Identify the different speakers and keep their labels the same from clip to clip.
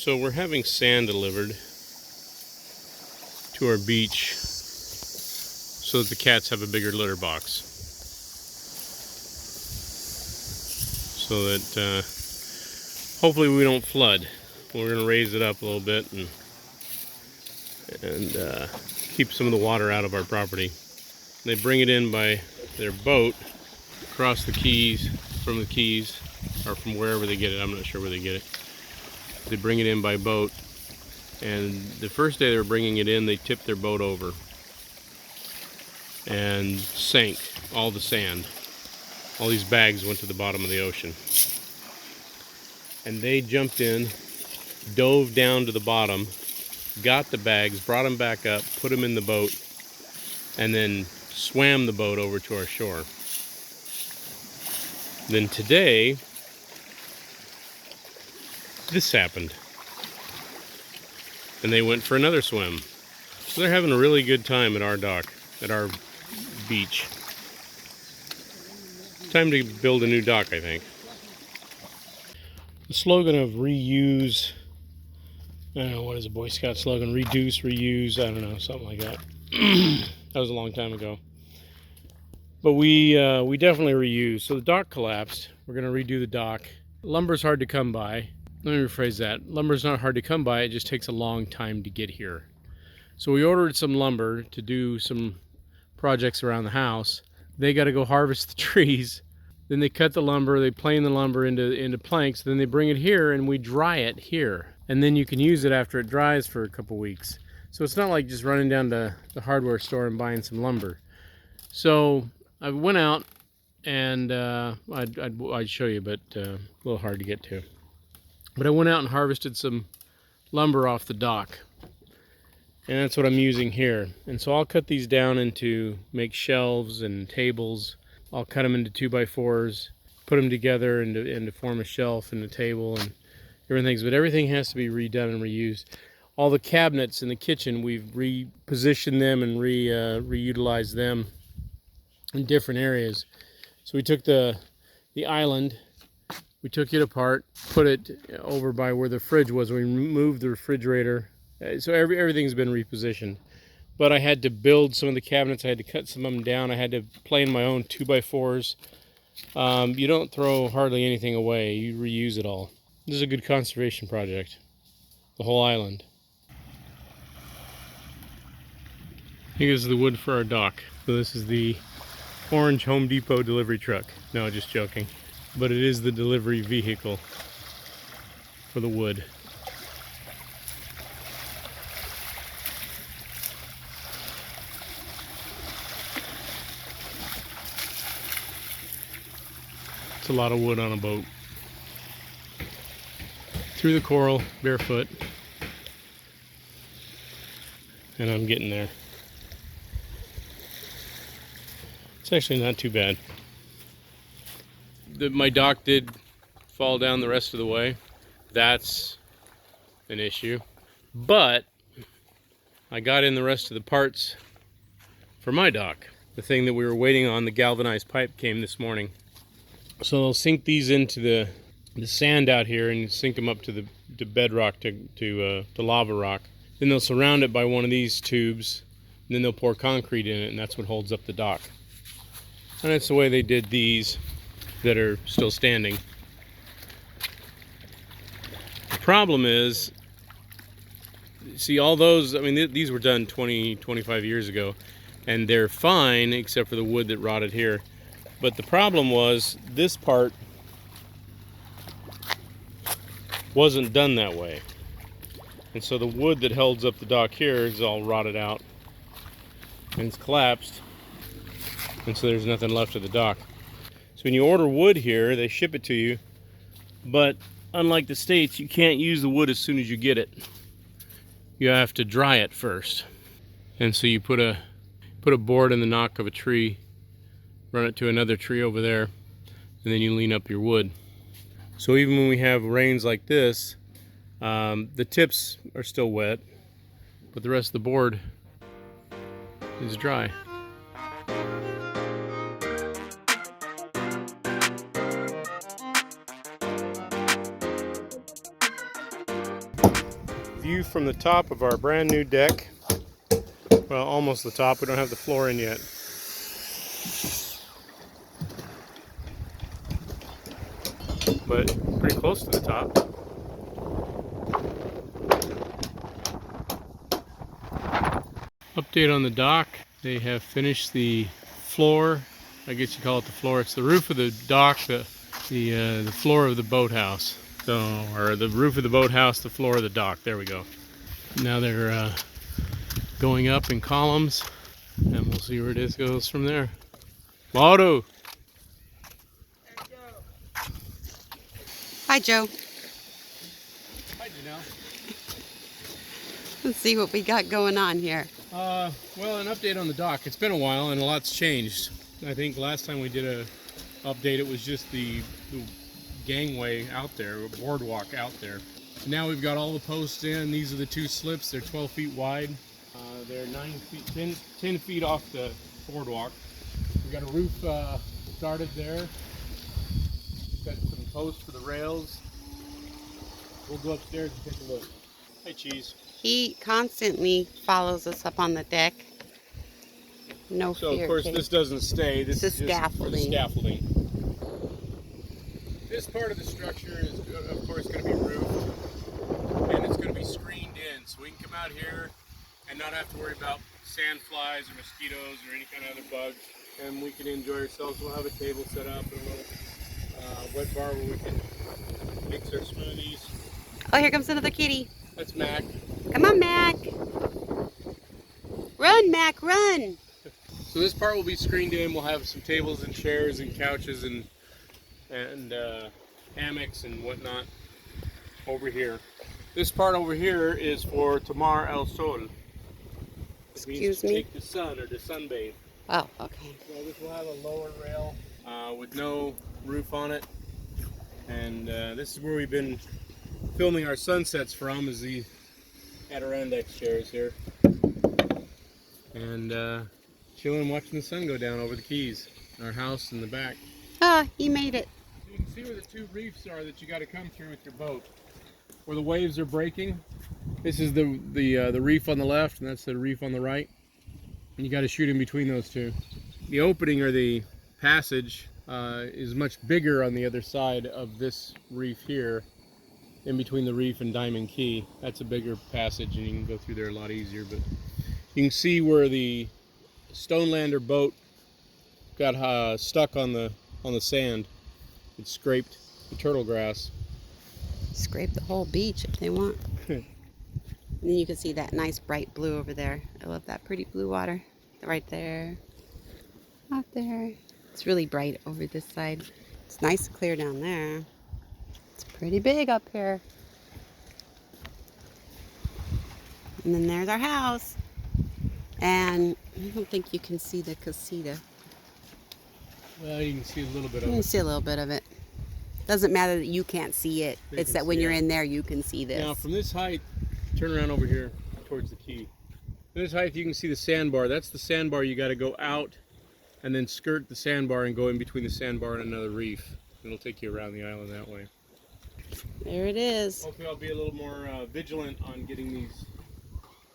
Speaker 1: So we're having sand delivered to our beach so that the cats have a bigger litter box. So that hopefully we don't flood. We're going to raise it up a little bit and keep some of the water out of our property. They bring it in by their boat across the Keys, from the Keys, or from wherever they get it. I'm not sure where they get it. They bring it in by boat, and the first day they were bringing it in, they tipped their boat over and sank all the sand. All these bags went to the bottom of the ocean. And they jumped in, dove down to the bottom, got the bags, brought them back up, put them in the boat, and then swam the boat over to our shore. Then today, this happened. And they went for another swim. So they're having a really good time at our dock, at our beach. Time to build a new dock, I think. The slogan of reuse, I don't know, what is a Boy Scout slogan? Reduce, reuse, I don't know, something like that. That was a long time ago. But we definitely reuse. So the dock collapsed. We're going to redo the dock. Lumber's hard to come by. Let me rephrase that. Lumber's not hard to come by, it just takes a long time to get here. So we ordered some lumber to do some projects around the house. They got to go harvest the trees. Then they cut the lumber, they plane the lumber into planks, then they bring it here and we dry it here. And then you can use it after it dries for a couple weeks. So it's not like just running down to the hardware store and buying some lumber. So I went out and I'd show you, but a little hard to get to. But I went out and harvested some lumber off the dock. And that's what I'm using here. And so I'll cut these down into make shelves and tables. I'll cut them into 2x4s, put them together and to form a shelf and a table and everything. But everything has to be redone and reused. All the cabinets in the kitchen, we've repositioned them and reutilized them in different areas. So we took the island, we took it apart, put it over by where the fridge was. We removed the refrigerator. So everything's been repositioned. But I had to build some of the cabinets. I had to cut some of them down. I had to plane my own 2x4s. You don't throw hardly anything away. You reuse it all. This is a good conservation project. The whole island. Here's the wood for our dock. So this is the orange Home Depot delivery truck. No, just joking. But it is the delivery vehicle for the wood. It's a lot of wood on a boat. Through the coral, barefoot. And I'm getting there. It's actually not too bad. My dock did fall down the rest of the way. That's an issue. But I got in the rest of the parts for my dock. The thing that we were waiting on, the galvanized pipe, came this morning. So they'll sink these into the sand out here and sink them up to the bedrock, to lava rock. Then they'll surround it by one of these tubes. And then they'll pour concrete in it, and that's what holds up the dock. And that's the way they did these that are still standing. The problem is, see, all those, I mean, these were done 20, 25 years ago, and they're fine except for the wood that rotted here. But the problem was, this part wasn't done that way. And so the wood that holds up the dock here is all rotted out and it's collapsed. And so there's nothing left of the dock. So when you order wood here, they ship it to you. But unlike the States, you can't use the wood as soon as you get it. You have to dry it first. And so you put a board in the knock of a tree, run it to another tree over there, and then you lean up your wood. So even when we have rains like this, the tips are still wet, but the rest of the board is dry. view from the top of our brand new deck. Well, almost the top. We don't have the floor in yet. But pretty close to the top. Update on the dock. They have finished the floor. I guess you call it the floor. It's the roof of the dock, the floor of the boathouse. So, or the roof of the boathouse, the floor of the dock. There we go. Now they're going up in columns, and we'll see where it goes from there. Mauro.
Speaker 2: Hi, Joe.
Speaker 1: Hi, Janelle.
Speaker 2: Let's see what we got going on here.
Speaker 1: Well, an update on the dock. It's been a while and a lot's changed. I think last time we did a update, it was just the gangway out there, or boardwalk out there. Now we've got all the posts in. These are the two slips. They're 12 feet wide. They're 9 feet, 10 feet off the boardwalk. We've got a roof started there. Got some posts for the rails. We'll go upstairs and take a look. Hey, Cheese.
Speaker 2: He constantly follows us up on the deck. No
Speaker 1: So
Speaker 2: fear,
Speaker 1: of course
Speaker 2: Kitty.
Speaker 1: this doesn't stay. This is just for the scaffolding. This part of the structure is of course going to be roofed, and it's going to be screened in, so we can come out here and not have to worry about sand flies or mosquitoes or any kind of other bugs, and we can enjoy ourselves. We'll have a table set up and a little wet bar where we can mix our smoothies.
Speaker 2: Oh, here comes another kitty.
Speaker 1: That's Mac.
Speaker 2: Come on, Mac. Run, Mac, run.
Speaker 1: So this part will be screened in. We'll have some tables and chairs and couches and hammocks and whatnot over here. This part over here is for tomar el sol.
Speaker 2: Excuse me?
Speaker 1: Take the sun or to sunbathe.
Speaker 2: Oh, okay.
Speaker 1: So this will have a lower rail with no roof on it, and this is where we've been filming our sunsets from, is the Adirondack chairs here, and chilling and watching the sun go down over the keys. Our house in the back.
Speaker 2: Ah, you made it.
Speaker 1: You can see where the two reefs are that you got to come through with your boat. Where the waves are breaking. This is the reef on the left, and that's the reef on the right. And you got to shoot in between those two. The opening, or the passage, is much bigger on the other side of this reef here, in between the reef and Diamond Key. That's a bigger passage, and you can go through there a lot easier. But you can see where the Stonelander boat got stuck on the sand. It scraped the turtle grass.
Speaker 2: Scrape the whole beach if they want. And then you can see that nice bright blue over there. I love that pretty blue water. Right there. Out there. It's really bright over this side. It's nice and clear down there. It's pretty big up here. And then there's our house. And I don't think you can see the casita.
Speaker 1: Well, you can see a little bit
Speaker 2: You
Speaker 1: of
Speaker 2: can
Speaker 1: it.
Speaker 2: see a little bit of it. Doesn't matter that you can't see it.
Speaker 1: They
Speaker 2: It's
Speaker 1: can
Speaker 2: that when
Speaker 1: see
Speaker 2: you're
Speaker 1: it.
Speaker 2: in there, you can see this.
Speaker 1: Now, from this height, turn around over here towards the key. From this height, you can see the sandbar. That's the sandbar. You got to go out and then skirt the sandbar and go in between the sandbar and another reef. It'll take you around the island that way.
Speaker 2: There it is.
Speaker 1: Hopefully, I'll be a little more vigilant on getting these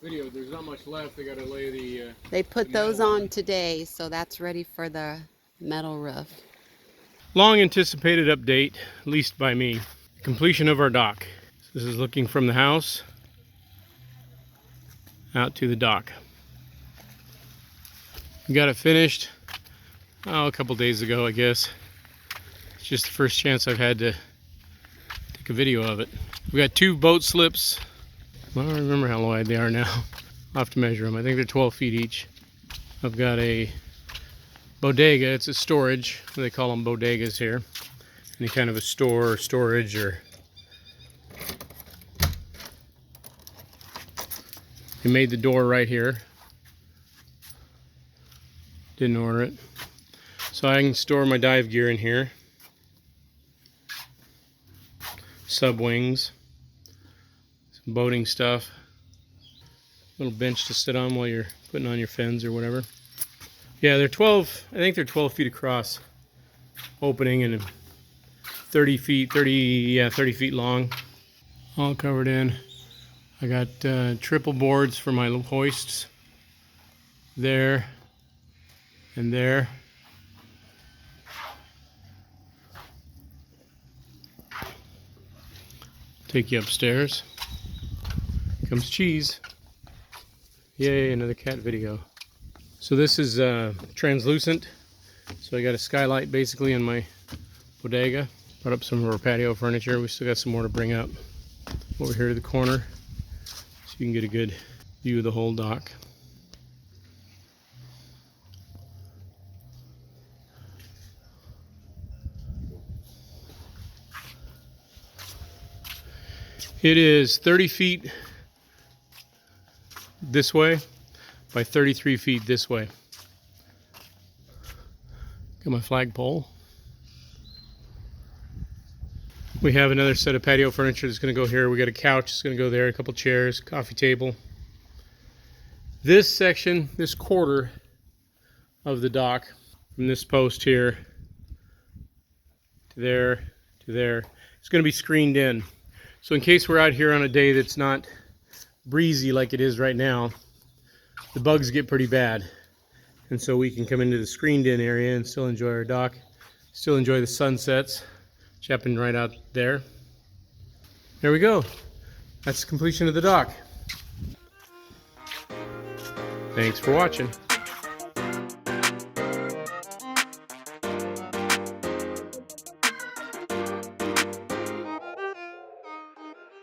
Speaker 1: videos. There's not much left. They got to lay the.
Speaker 2: They put
Speaker 1: the metal
Speaker 2: those on today, so that's ready for the metal roof.
Speaker 1: Long anticipated update, at least by me. Completion of our dock. This is looking from the house out to the dock. We got it finished a couple days ago, I guess. It's just the first chance I've had to take a video of it. We got two boat slips. I don't remember how wide they are now. I'll have to measure them. I think they're 12 feet each. I've got a bodega. It's a storage. They call them bodegas here. Any kind of a store or storage, or they made the door right here. Didn't order it. So I can store my dive gear in here. Sub wings. Some boating stuff. Little bench to sit on while you're putting on your fins or whatever. Yeah, they're 12, I think they're 12 feet across opening and 30 feet long. All covered in. I got triple boards for my hoists there and there. Take you upstairs. Here comes cheese. Yay, another cat video. So this is translucent. So I got a skylight basically in my bodega. Brought up some of our patio furniture. We still got some more to bring up over here to the corner so you can get a good view of the whole dock. It is 30 feet this way by 33 feet this way. Got my flagpole. We have another set of patio furniture that's going to go here. We got a couch that's going to go there, a couple chairs, coffee table. This section, this quarter of the dock, from this post here to there to there, it's going to be screened in. So in case we're out here on a day that's not breezy like it is right now, the bugs get pretty bad. And so we can come into the screened in area and still enjoy our dock, still enjoy the sunsets, which happen right out there. There we go. That's the completion of the dock. Thanks for watching.